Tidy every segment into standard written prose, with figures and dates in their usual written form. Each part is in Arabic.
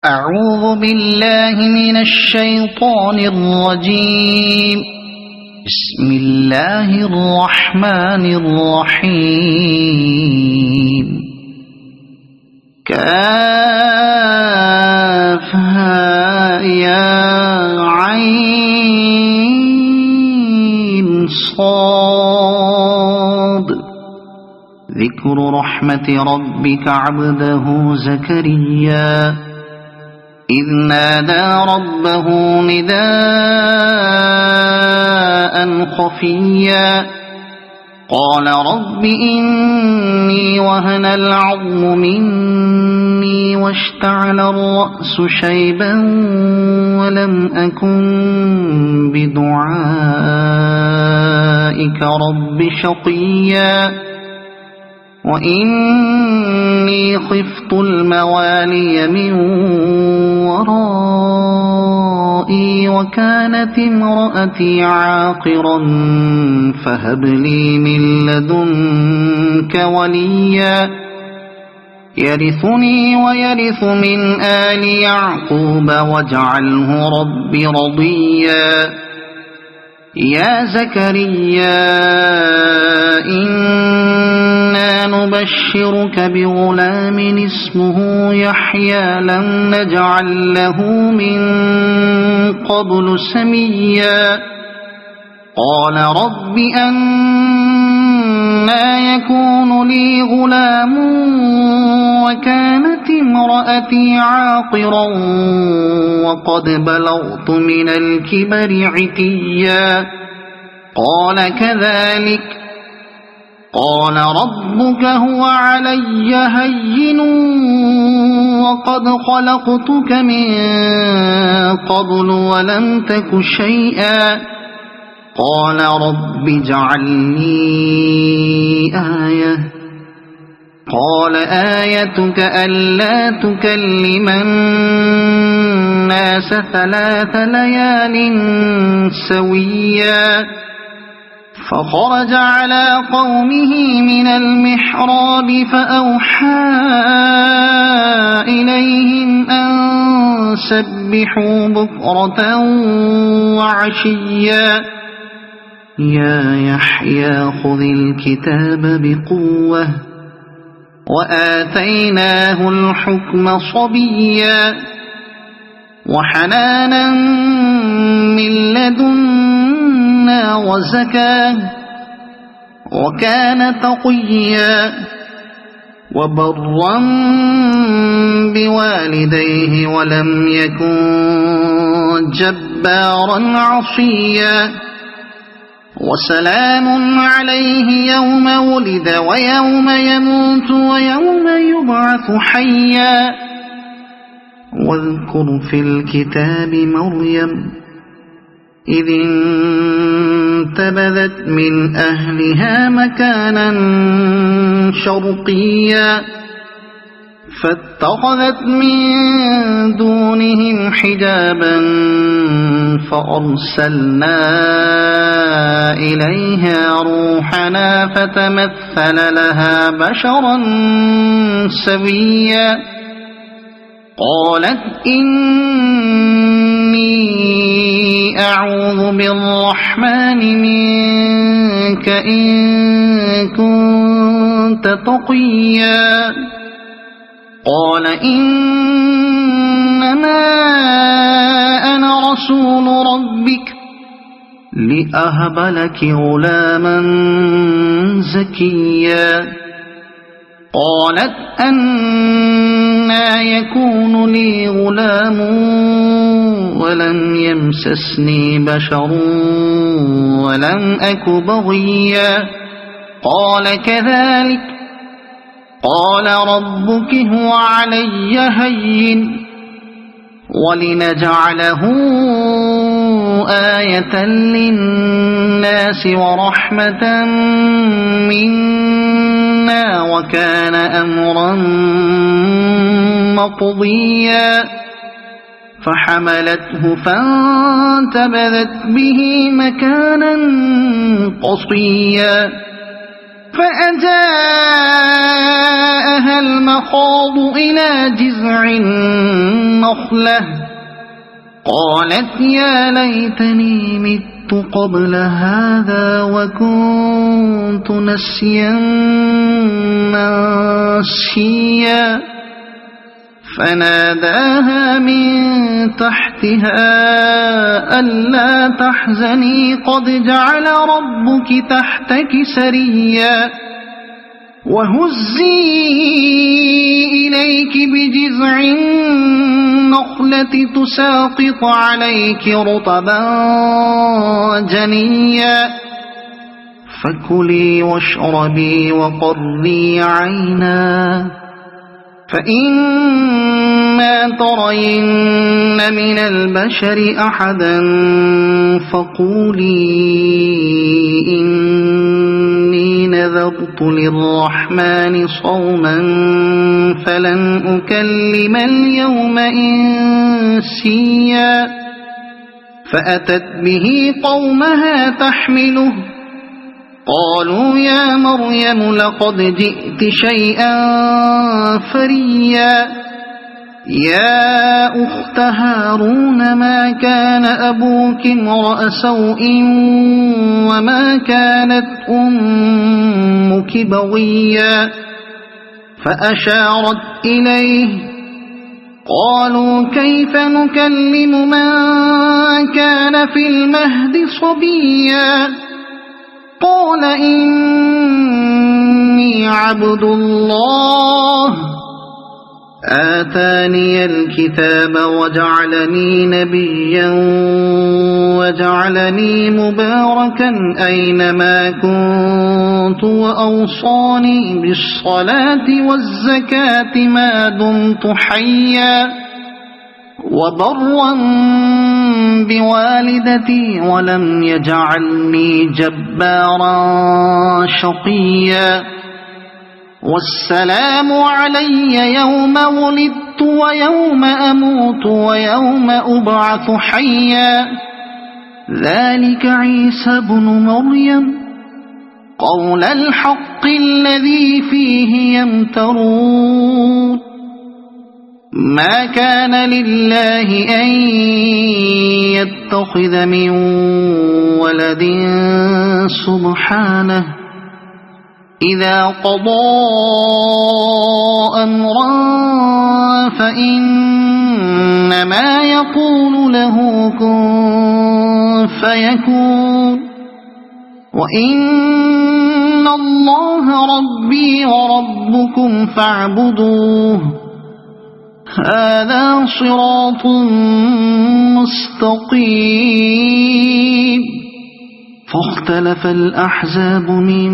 أعوذ بالله من الشيطان الرجيم. بسم الله الرحمن الرحيم. كافها يا عين صاد. ذكر رحمة ربك عبده زكريا إذ نادى ربه نداء خفيا قال رب إني وهن العظم مني واشتعل الرأس شيبا ولم أكن بدعائك رب شقيا وإني خفت الموالي من ورائي وكانت امرأتي عاقرا فهب لي من لدنك وليا يرثني ويرث من آل يعقوب واجعله رب رضيا. يا زكريا إنا نبشرك بغلام اسمه يحيى لم نجعل له من قبل سميا قال رب أنى يكون لي غلام وكانت امرأتي عاقرا وقد بلغت من الكبر عتيا قال كذلك قال ربك هو علي هين وقد خلقتك من قبل ولم تك شيئا قال رب اجعل لي آية قال آيتك ألا تكلم الناس 3 ليال سويا فخرج على قومه من المحراب فأوحى إليهم أن سبحوا بكرة وعشيا يا يحيى خذ الكتاب بقوة وآتيناه الحكم صبيا وحنانا من لدنا وزكاة وكان تقيا وبرا بوالديه ولم يكن جبارا عصيا وسلام عليه يوم ولد ويوم يموت ويوم يبعث حيا واذكر في الكتاب مريم إذ انتبذت من أهلها مكانا شرقيا فاتخذت من دونهم حجابا فأرسلنا إليها روحنا فتمثل لها بشرا سويا قالت إني أعوذ بالرحمن منك إن كنت تقيا قال إنما أنا رسول ربك لأهب لك غلاما زكيا قالت أنى يكون لي غلام ولم يمسسني بشر ولم أك بغيا قال كذلك قال ربك هو علي هين ولنجعله آية للناس ورحمة منا وكان أمرا مقضيا فحملته فانتبذت به مكانا قصيا فأجاءها المخاض إلى جذع النخلة النخلة قالت يا ليتني مت قبل هذا وكنت نسيا منسيا فناداها من تحتها ألا تحزني قد جعل ربك تحتك سريا وهزي إليك بجذع النخلة تساقط عليك رطبا جنيا فكلي واشربي وقري عينا فإما ترين من البشر أحدا فقولي إني نذرت للرحمن صوما فلن أكلم اليوم إنسيا فأتت به قومها تحمله قالوا يا مريم لقد جئت شيئا فريا يا أخت هارون ما كان أبوك امرأ سوء وما كانت أمك بغيا فأشارت إليه قالوا كيف نكلم من كان في المهد صبيا قال إني عبد الله آتاني الكتاب وجعلني نبيا وجعلني مباركا أينما كنت وأوصاني بالصلاة والزكاة ما دمت حيا وبرا بوالدتي ولم يجعلني جبارا شقيا والسلام علي يوم ولدت ويوم أموت ويوم أبعث حيا ذلك عيسى بن مريم قول الحق الذي فيه يمترون ما كان لله أن يتخذ من ولد سبحانه إذا قضى أمرا فإنما يقول له كن فيكون وإن الله ربي وربكم فاعبدوه هذا صراط مستقيم فاختلف الأحزاب من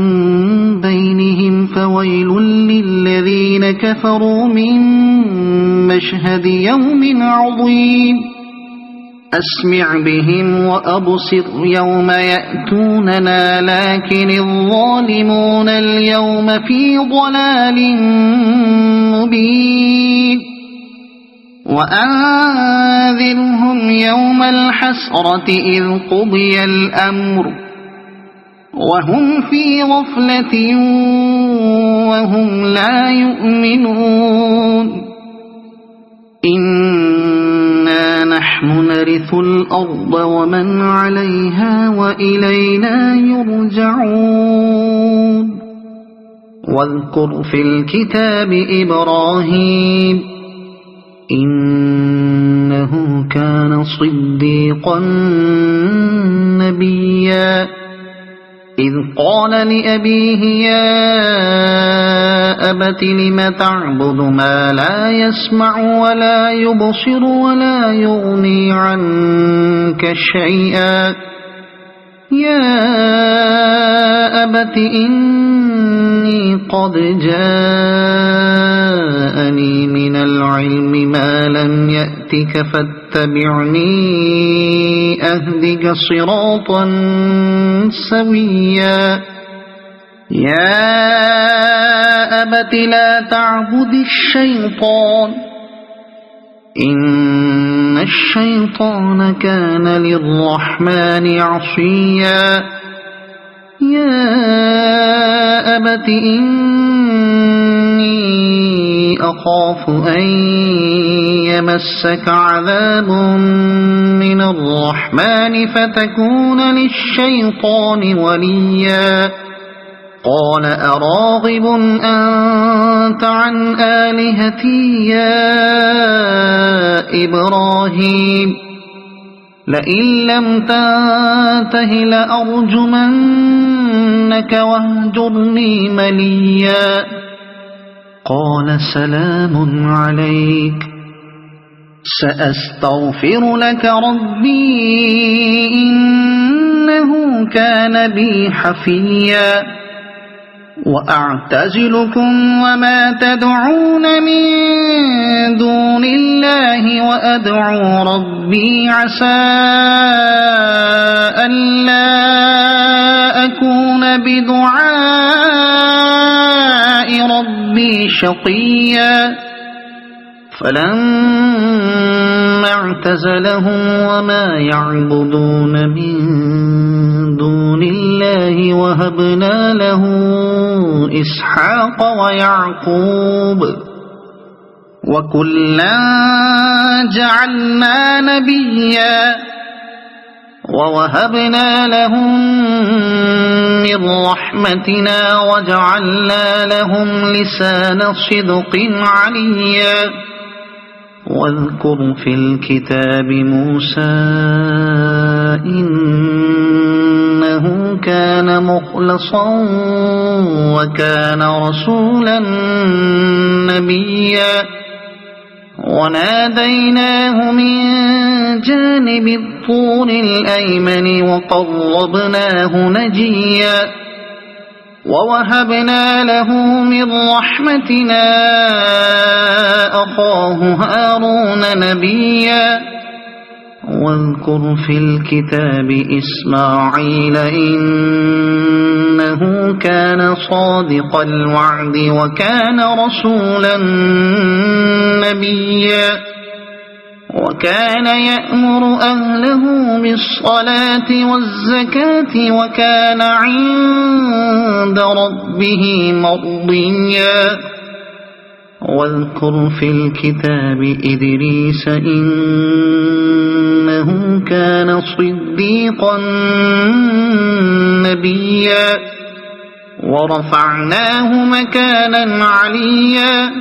بينهم فويل للذين كفروا من مشهد يوم عظيم أسمع بهم وأبصر يوم يأتوننا لكن الظالمون اليوم في ضلال مبين وأنذرهم يوم الحسرة إذ قضي الأمر وهم في غفلة وهم لا يؤمنون إنا نحن نرث الأرض ومن عليها وإلينا يرجعون واذكر في الكتاب إبراهيم إنه كان صديقا نبيا إذ قال لأبيه يا أبت لم تعبد ما لا يسمع ولا يبصر ولا يغني عنك شيئا يا أبت إني قد جاءني من العلم ما لم يأتك فاتبعني أهدك صراطا سويا يا أبت لا تعبد الشيطان إن الشيطان كان للرحمن عصيا يا أبت إني أخاف أن يمسك عذاب من الرحمن فتكون للشيطان وليا قال أراغب أنت عن آلهتي يا إبراهيم لئن لم تنته لأرجمنك واهجرني مليا قال سلام عليك سأستغفر لك ربي إنه كان بي حفيا وأعتزلكم وما تدعون من دون الله وأدعو ربي عسى ألا أكون بدعاء ربي شقيا فلما اعتزلهم وما يعبدون من دون الله وهبنا له إسحاق ويعقوب وكلا جعلنا نبيا ووهبنا لهم من رحمتنا وجعلنا لهم لسان صدق عليا واذكر في الكتاب موسى إنه كان مخلصا وكان رسولا نبيا وناديناه من جانب الطور الأيمن وقربناه نجيا ووهبنا له من رحمتنا أخاه هارون نبيا واذكر في الكتاب إسماعيل إنه كان صادق الوعد وكان رسولا نبيا وكان يأمر أهله بالصلاة والزكاة وكان عند ربه مرضيا واذكر في الكتاب إدريس إنه كان صديقا نبيا ورفعناه مكانا عليا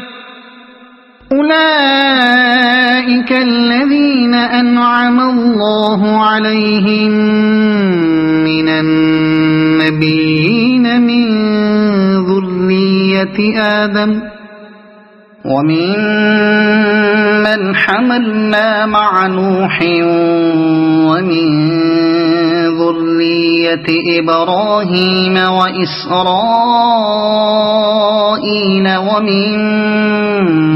أولئك الذين أنعم الله عليهم من النبيين من ذرية آدم ومن من حملنا مع نوح ومن ذرية إبراهيم وإسرائيل ومن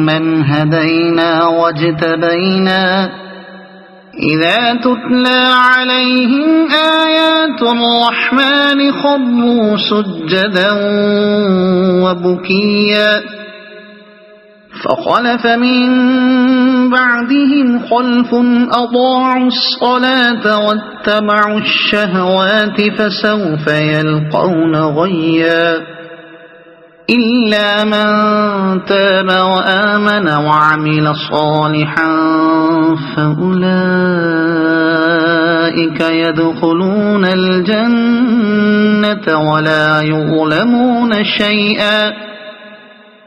من هدينا واجتبينا إذا تتلى عليهم آيات الرحمن خروا سجدا وبكيا فخلف من بعدهم خلف أضاعوا الصلاة واتبعوا الشهوات فسوف يلقون غيا إلا من تاب وآمن وعمل صالحا فأولئك يدخلون الجنة ولا يظلمون شيئا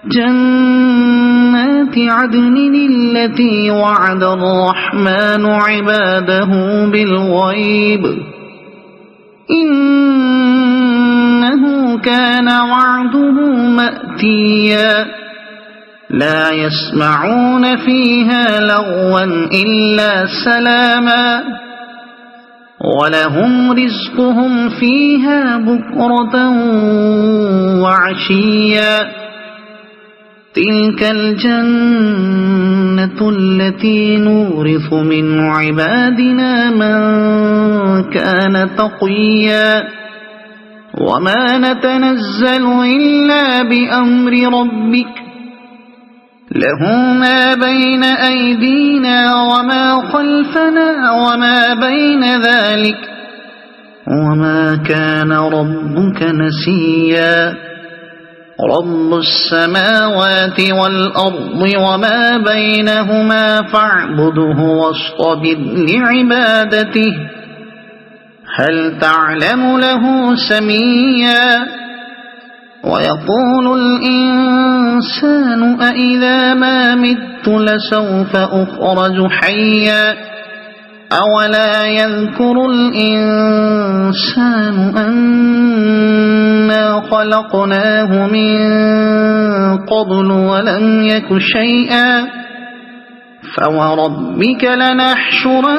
جنات عدن التي وعد الرحمن عباده بالغيب إنه كان وعده مأتيا لا يسمعون فيها لغوا إلا سلاما ولهم رزقهم فيها بكرة وعشيا تلك الجنة التي نورث من عبادنا من كان تقيا وما نتنزل إلا بأمر ربك له ما بين أيدينا وما خلفنا وما بين ذلك وما كان ربك نسيا رب السماوات والأرض وما بينهما فاعبده واصطبر لعبادته هل تعلم له سميا ويقول الإنسان أإذا ما مت لسوف أخرج حيا أولا يذكر الإنسان أنا خلقناه من قبل ولم يك شيئا فوربك لنحشرنهم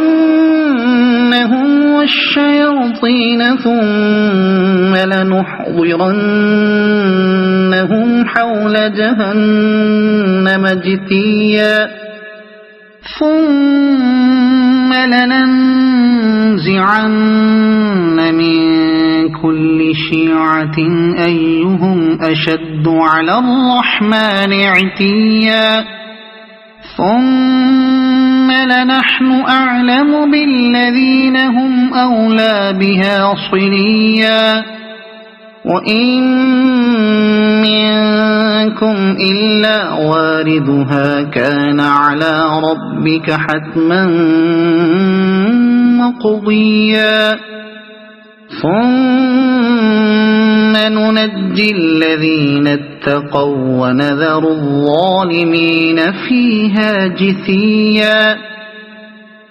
والشياطين ثم لنحضرنهم حول جهنم جثيا ثم لننزعن من كل شيعة أيهم أشد على الرحمن عتيا ثم لنحن أعلم بالذين هم أولى بها صليا وإن منكم إلا واردها كان على ربك حتما مقضيا ثم ننجي الذين اتقوا ونذر الظالمين فيها جثيا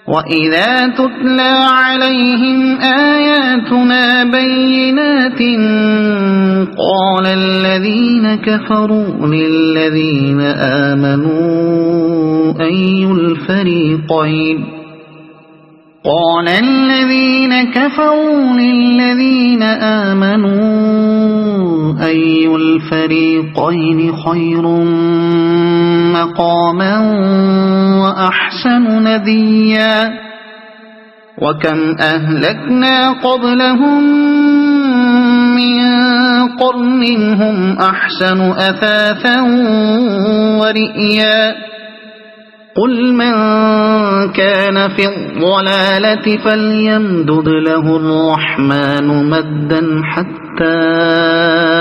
وإذا تتلى عليهم آياتنا بينات قال الذين كفروا للذين آمنوا أي الفريقين خير مقاما وأحسن نديا وكم أهلكنا قبلهم من قرن هم أحسن أثاثا ورئيا قل من كان في الضلالة فليمدد له الرحمن مدا حتى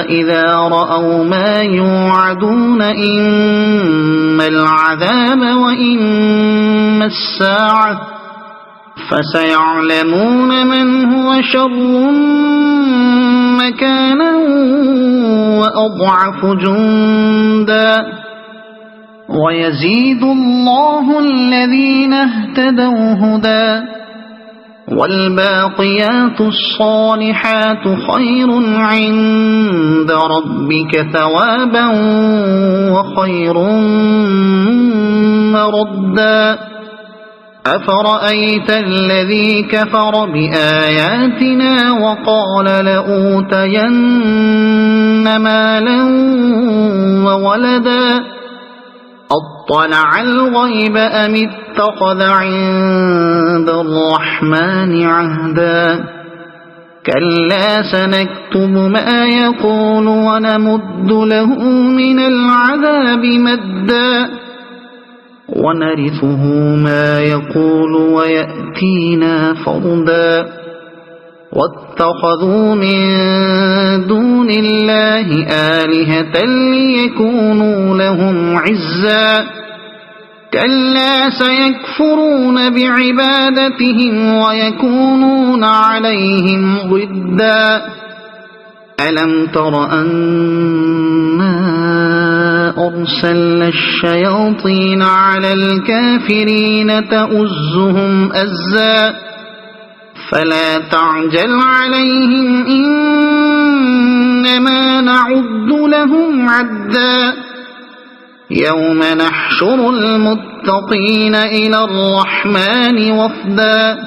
إذا رأوا ما يوعدون إما العذاب وإما الساعة فسيعلمون من هو شر مكانا وأضعف جندا ويزيد الله الذين اهتدوا هدى والباقيات الصالحات خير عند ربك ثوابا وخير مردا أفرأيت الذي كفر بآياتنا وقال لأوتين مالا وولدا أطلع الغيب أم اتخذ عند الرحمن عهدا كلا سنكتب ما يقول ونمد له من العذاب مدا ونرثه ما يقول ويأتينا فردا واتخذوا من دون الله آلهة ليكونوا لهم عزا كلا سيكفرون بعبادتهم ويكونون عليهم ضدا ألم تر أنا أرسلنا الشياطين على الكافرين تؤزهم أزا فلا تعجل عليهم إنما نعد لهم عدا يوم نحشر المتقين إلى الرحمن وفدا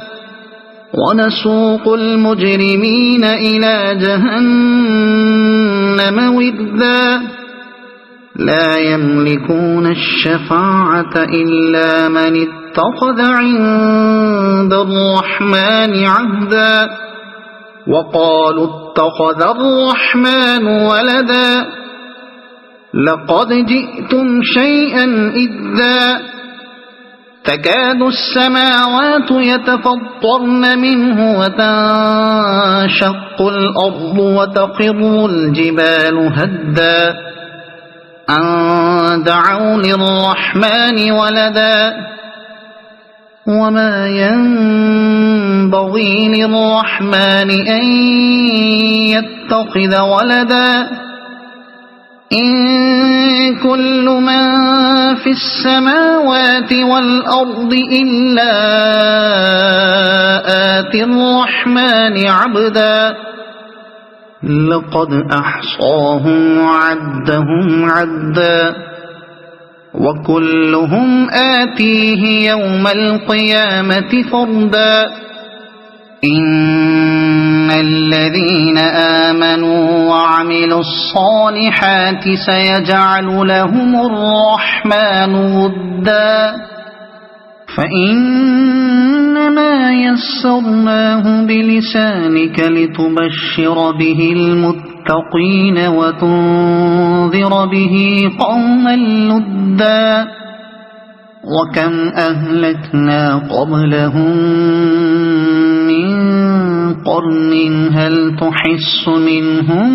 ونسوق المجرمين إلى جهنم وردا لا يملكون الشفاعة إلا من اتخذ عند الرحمن عهدا وقالوا اتخذ الرحمن ولدا لقد جئتم شيئا إدا تكاد السماوات يتفطرن منه وتنشق الأرض وتخر الجبال هدا أن دعوا للرحمن ولدا وما ينبغي للرحمن أن يتخذ ولدا إن كل من في السماوات والأرض إلا آتي الرحمن عبدا لقد أحصاهم وعدهم عدا وكلهم آتيه يوم القيامة فردا إن الذين آمنوا وعملوا الصالحات سيجعل لهم الرحمن ودا فإنما يسرناه بلسانك لتبشر به المتقين وتنذر به قوما لدا وكم أهلكنا قبلهم من قرن هل تحس منهم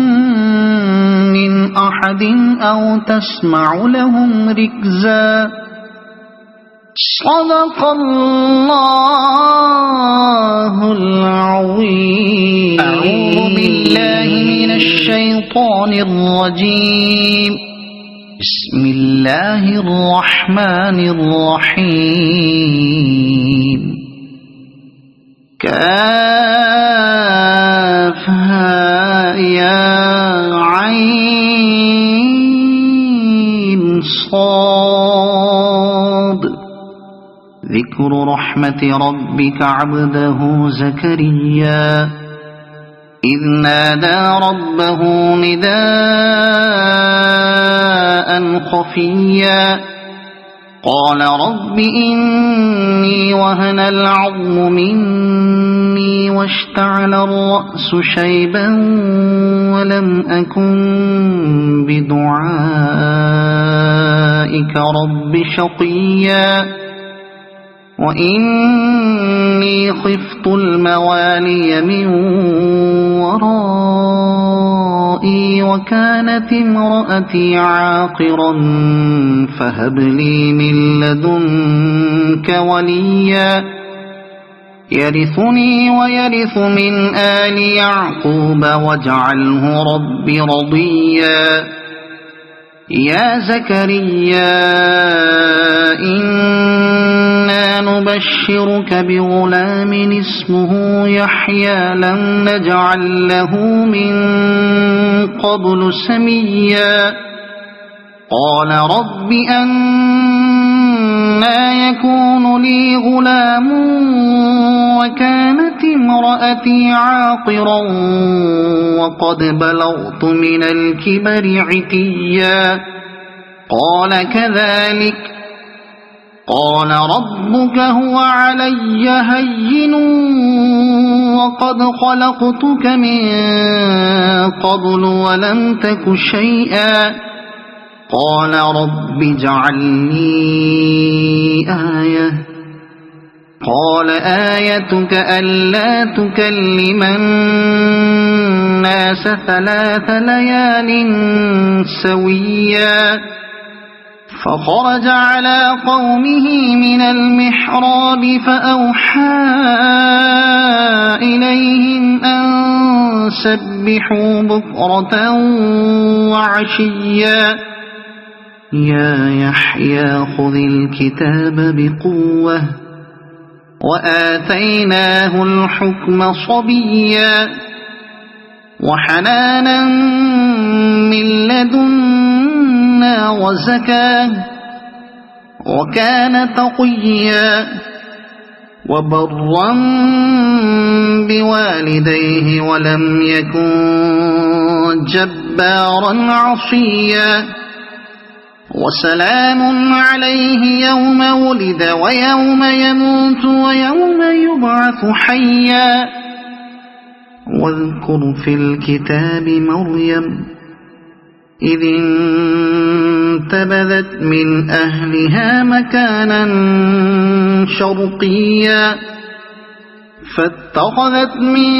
من أحد أو تسمع لهم ركزا صدق الله العظيم. أعوذ بالله من الشيطان الرجيم. بسم الله الرحمن الرحيم. كافها يا عين صاد ذكر رحمة ربك عبده زكريا إذ نادى ربه نداء خفيا قال رب إني وهن العظم مني واشتعل الرأس شيبا ولم أكن بدعائك رب شقيا وإني خفت الموالي من ورائي وكانت امرأتي عاقرا فهب لي من لدنك وليا يرثني ويرث من آل يعقوب واجعله رب رضيا يا زكريا إنا نبشرك بغلام اسمه يحيى لم نجعل له من قبل سميا قال رب أنى يكون لي غلام وكانت امرأتي عاقرا وقد بلغت من الكبر عتيا قال كذلك قال ربك هو علي هين وقد خلقتك من قبل ولم تك شيئا قال رب اجعل لي آية قال آيتك ألا تكلم الناس 3 ليال سويا فخرج على قومه من المحراب فأوحى إليهم أن سبحوا بكرة وعشيا يا يحيى خذ الكتاب بقوة وآتيناه الحكم صبيا وحنانا من لدنا وزكاة وكان تقيا وبرا بوالديه ولم يكن جبارا عصيا وسلام عليه يوم ولد ويوم يموت ويوم يبعث حيا واذكر في الكتاب مريم إذ انتبذت من أهلها مكانا شرقيا فاتخذت من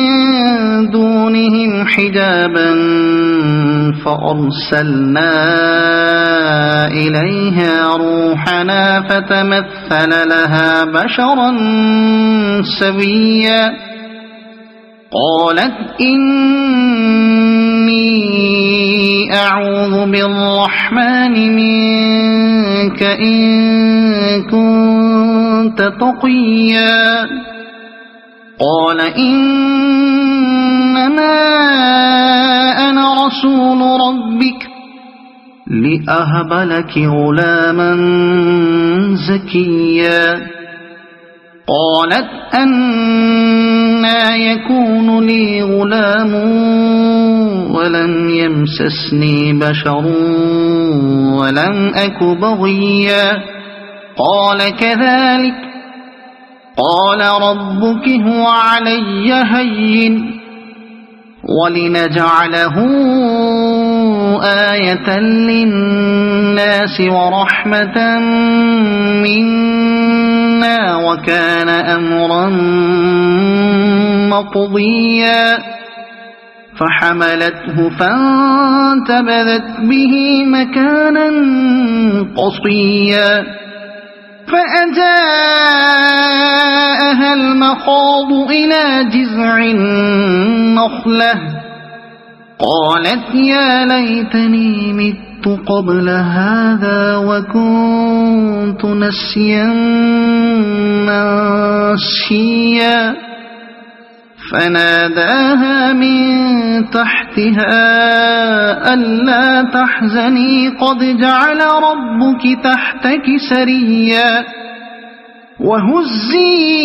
دونهم حجابا فأرسلنا إليها روحنا فتمثل لها بشرا سويا قالت إني أعوذ بالرحمن منك إن كنت تقيا قال إنما أنا رسول ربك لأهب لك غلاما زكيا قالت أنى يكون لي غلام ولم يمسسني بشر ولم أك بغيا قال كذلك قال ربك هو علي هين ولنجعله آية للناس ورحمة منا وكان أمرا مقضيا فحملته فانتبذت به مكانا قصيا فأجاءها المخاض إلى جذع النخلة قالت يا ليتني مت قبل هذا وكنت نسيا منسيا فناداها من تحتها ألا تحزني قد جعل ربك تحتك سريا وهزي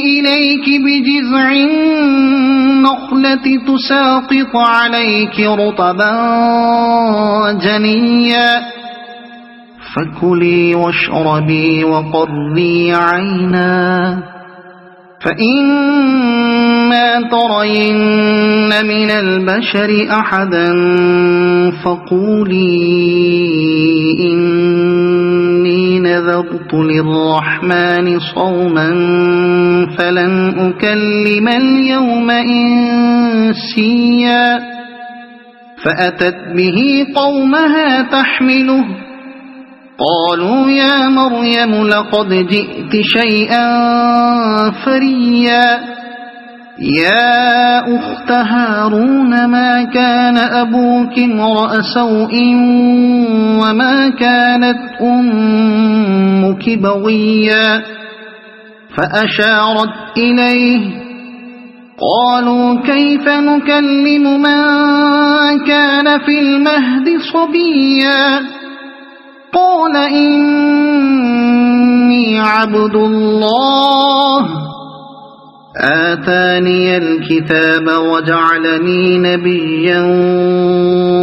إليك بجذع النخلة تساقط عليك رطبا جنيا فكلي واشربي وقري عينا فإما ترين من البشر أحدا فقولي إني نذرت للرحمن صوما فلن أكلم اليوم إنسيا فأتت به قومها تحمله قالوا يا مريم لقد جئت شيئا فريا يا أخت هارون ما كان أبوك امرأ سوء وما كانت أمك بغيا فأشارت إليه قالوا كيف نكلم من كان في المهد صبيا قال إني عبد الله آتاني الكتاب وجعلني نبيا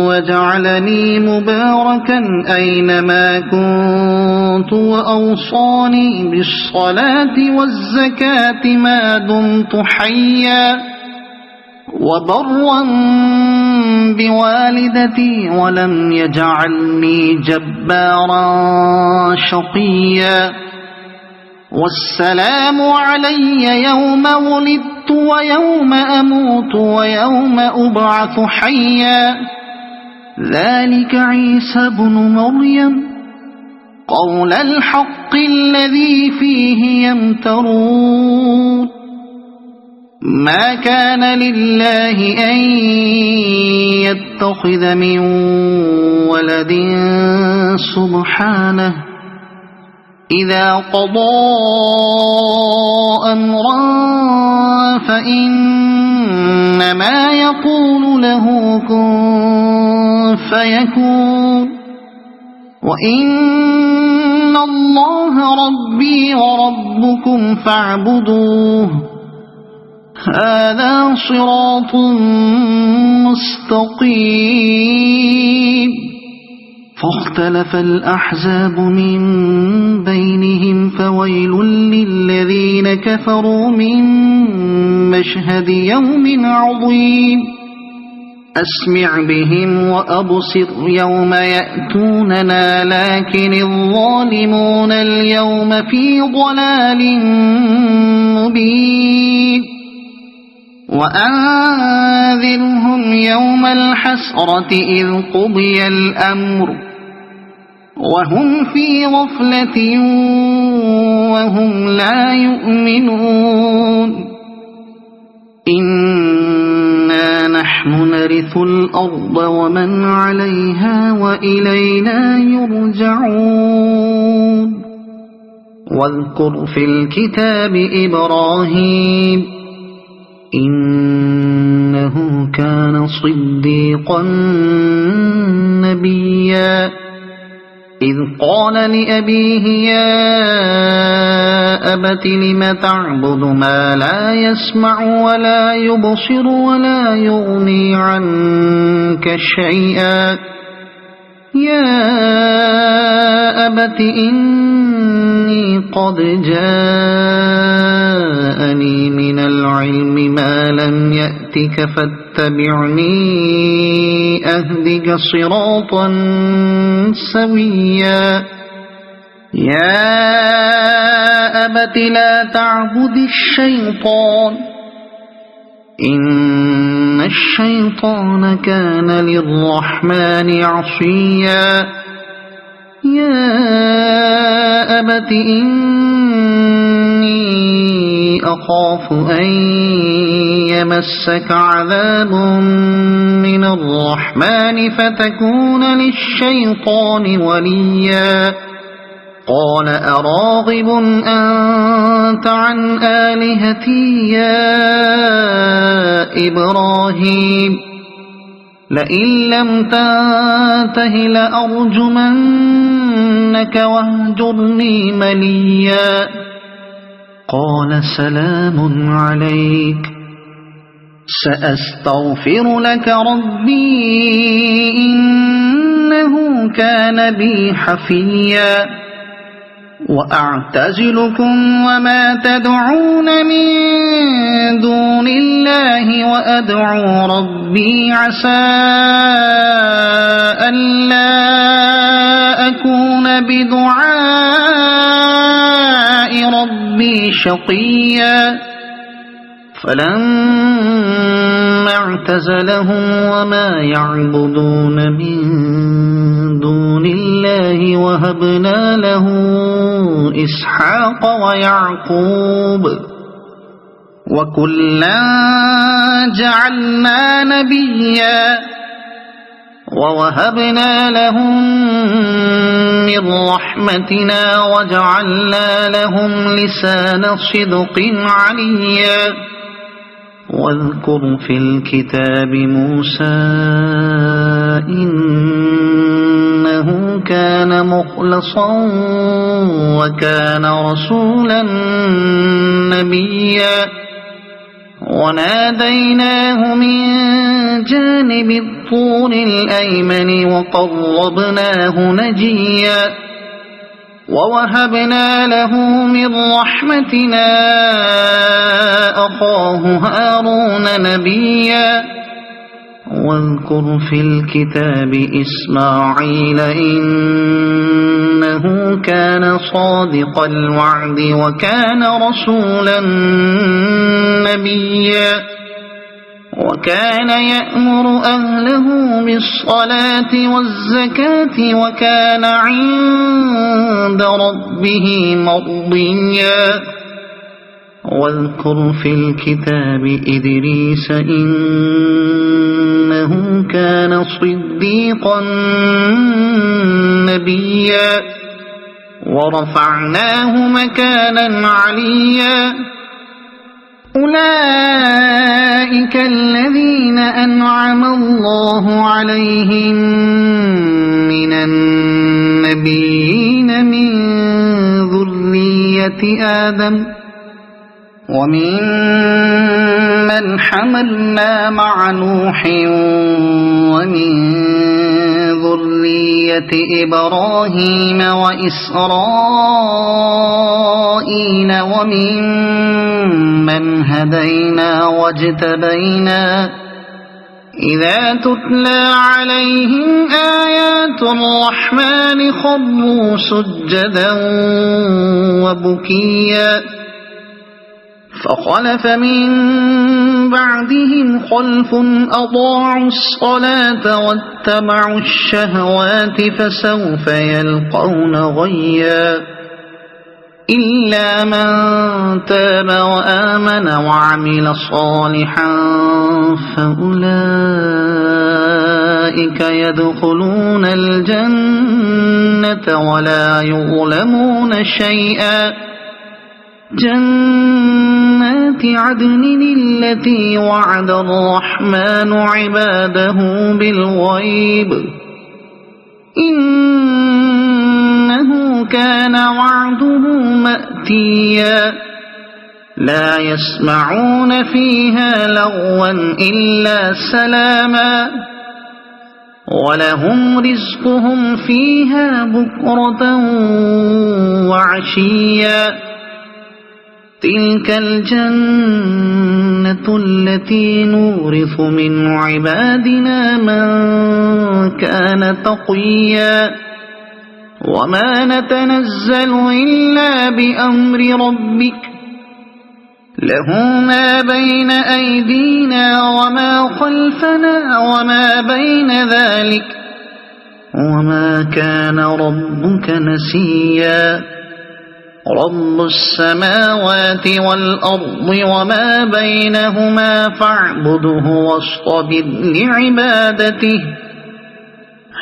وجعلني مباركا أينما كنت وأوصاني بالصلاة والزكاة ما دمت حيا وبرا بوالدتي ولم يجعلني جبارا شقيا والسلام علي يوم ولدت ويوم أموت ويوم أبعث حيا ذلك عيسى بن مريم قول الحق الذي فيه يمترون ما كان لله أن يتخذ من ولد سبحانه إذا قضى أمرا فإنما يقول له كن فيكون وإن الله ربي وربكم فاعبدوه هذا صراط مستقيم فاختلف الأحزاب من بينهم فويل للذين كفروا من مشهد يوم عظيم أسمع بهم وأبصر يوم يأتوننا لكن الظالمون اليوم في ضلال مبين وأنذرهم يوم الحسرة إذ قضي الأمر وهم في غفلة وهم لا يؤمنون إنا نحن نرث الأرض ومن عليها وإلينا يرجعون واذكر في الكتاب إبراهيم إنه كان صديقا نبيا إذ قال لأبيه يا أبت لم تعبد ما لا يسمع ولا يبصر ولا يغني عنك شيئا يا أبت إني قد جاءني من العلم ما لم يأتك فاتبعني أهدك صراطا سويا يا أبت لا تعبد الشيطان إن الشيطان كان للرحمن عصيا يا أبت إني أخاف أن يمسك عذاب من الرحمن فتكون للشيطان وليا قال أراغب أنت عن آلهتي يا إبراهيم لئن لم تنته لأرجمنك واهجرني مليا قال سلام عليك سأستغفر لك ربي إنه كان بي حفيا وأعتزلكم وما تدعون من دون الله وأدعو ربي عسى ألا أكون بدعاء ربي شقيا فلما اعتزلهم وما يعبدون من دون الله وهبنا له إسحاق ويعقوب وكلا جعلنا نبيا ووهبنا لهم من رحمتنا وجعلنا لهم لسان صدق عليا واذكر في الكتاب موسى إنه كان مخلصا وكان رسولا نبيا وناديناه من جانب الطور الأيمن وقربناه نجيا ووهبنا له من رحمتنا أخاه هارون نبيا واذكر في الكتاب إسماعيل إنه كان صادق الوعد وكان رسولا نبيا وكان يأمر أهله بالصلاة والزكاة وكان عند ربه مرضيا واذكر في الكتاب إدريس إنه كان صديقا نبيا ورفعناه مكانا عليا أولئك الذين أنعم الله عليهم من النبيين من ذرية آدم ومن حملنا مع نوح ومن ذرية إبراهيم وإسرائيل ومن هدينا واجتبينا إذا تتلى عليهم آيات الرحمن خروا سجدا وبكيا فخلف من بعدهم خلف أضاعوا الصلاة واتبعوا الشهوات فسوف يلقون غيا إلا من تاب وآمن وعمل صالحا فأولئك يدخلون الجنة ولا يظلمون شيئا جنات عدن التي وعد الرحمن عباده بالغيب إنه كان وعده مأتيا لا يسمعون فيها لغوا إلا سلاما ولهم رزقهم فيها بكرة وعشيا تلك الجنة التي نورث من عبادنا من كان تقيا وما نتنزل إلا بأمر ربك له ما بين أيدينا وما خلفنا وما بين ذلك وما كان ربك نسيا رب السماوات والأرض وما بينهما فاعبده واصطبر لعبادته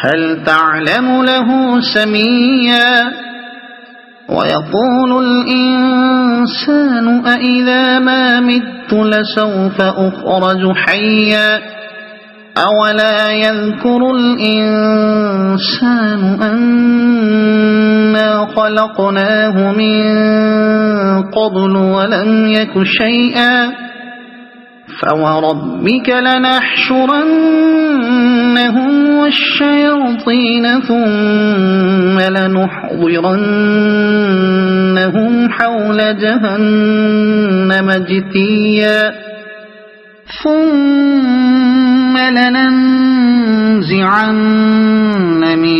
هل تعلم له سميا ويقول الإنسان أإذا ما مت لسوف أخرج حيا أولا يذكر الإنسان أنا خلقناه من قبل ولم يك شيئا فوربك لنحشرنهم والشياطين ثم لنحضرنهم حول جهنم جثيا ثم لننزعن من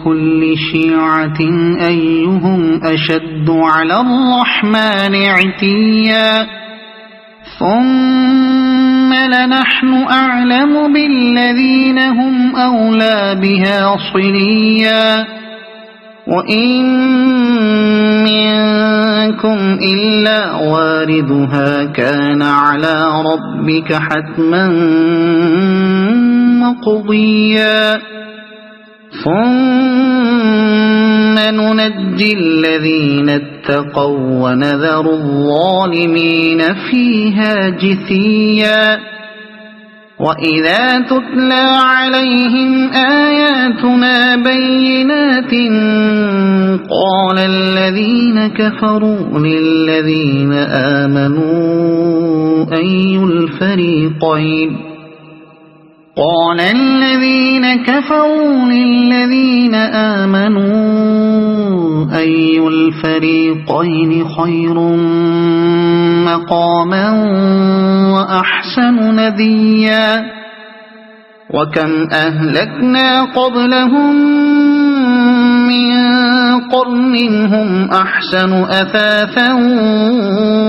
كل شيعة أيهم أشد على الرحمن عتيا ثم لنحن أعلم بالذين هم أولى بها صليا وإن منكم إلا واردها كان على ربك حتما مقضيا ثم ننجي الذين اتقوا ونذر الظالمين فيها جثيا وإذا تتلى عليهم آياتنا بينات قال الذين كفروا للذين آمنوا أي الفريقين خير مقاما وأحسن نديا وكم أهلكنا قبلهم من قرن هم أحسن أثاثا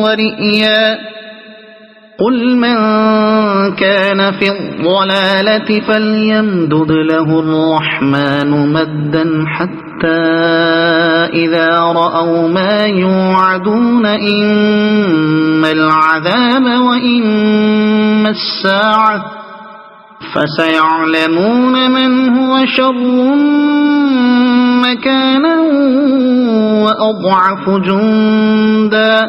ورئيا قل من كان في الضلالة فليمدد له الرحمن مدا حتى إذا رأوا ما يوعدون إما العذاب وإما الساعة فسيعلمون من هو شر مكانا وأضعف جندا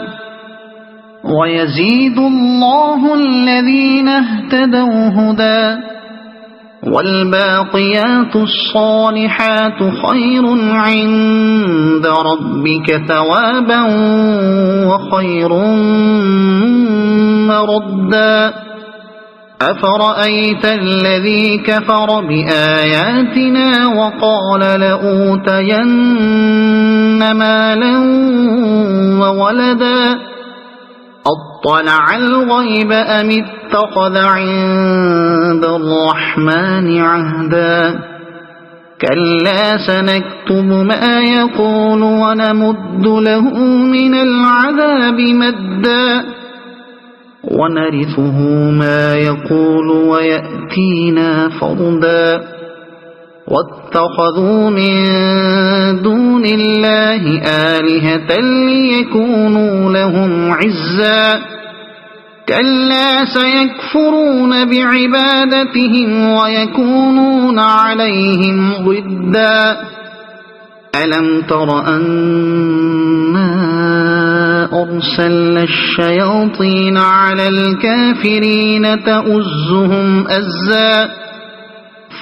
ويزيد الله الذين اهتدوا هدى والباقيات الصالحات خير عند ربك ثوابا وخير مردا أفرأيت الذي كفر بآياتنا وقال لأوتين مالا وولدا أطلع الغيب أم اتخذ عند الرحمن عهدا كلا سنكتب ما يقول ونمد له من العذاب مدا ونرثه ما يقول ويأتينا فردا واتخذوا من دون الله آلهة ليكونوا لهم عزا كلا سيكفرون بعبادتهم ويكونون عليهم ضدا ألم تر أنا أرسلنا الشياطين على الكافرين تؤزهم أزا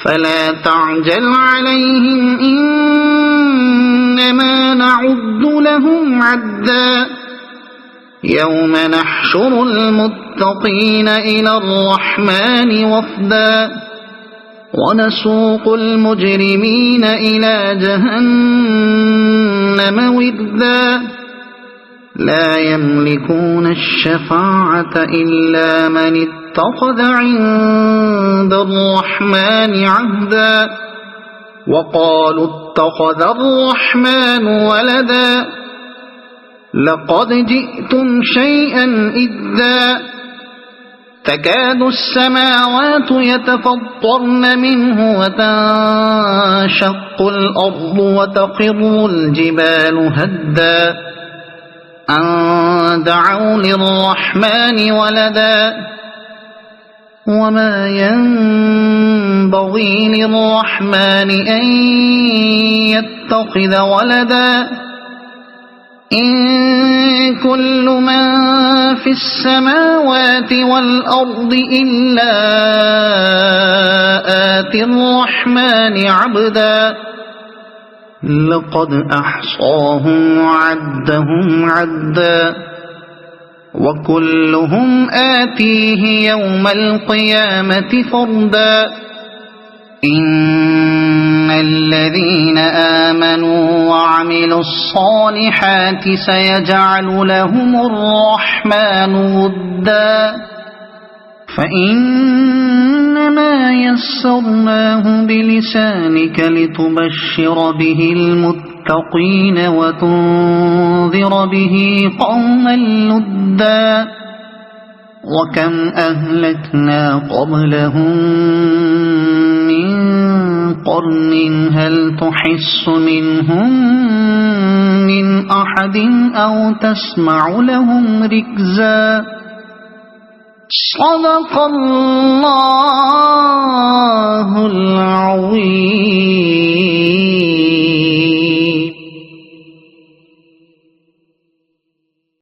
فلا تعجل عليهم إنما نعد لهم عدا يوم نحشر المتقين إلى الرحمن وفدا ونسوق المجرمين إلى جهنم وردا لا يملكون الشفاعة إلا من اتخذ عند الرحمن عهدا وقالوا اتخذ الرحمن ولدا لقد جئتم شيئا إدا تكاد السماوات يتفطرن منه وتنشق الأرض وتخر الجبال هدا أن دعوا للرحمن ولدا وما ينبغي للرحمن أن يتخذ ولدا إن كل من في السماوات والأرض إلا آتي الرحمن عبدا لقد أحصاهم وعدهم عدا وكلهم آتيه يوم القيامة فردا إن الذين آمنوا وعملوا الصالحات سيجعل لهم الرحمن ودا فإنما يسرناه بلسانك لتبشر به المتقين وتنذر به قوما لدا وكم أهلكنا قبلهم من قرن هل تحس منهم من أحد أو تسمع لهم ركزا صدق الله العظيم.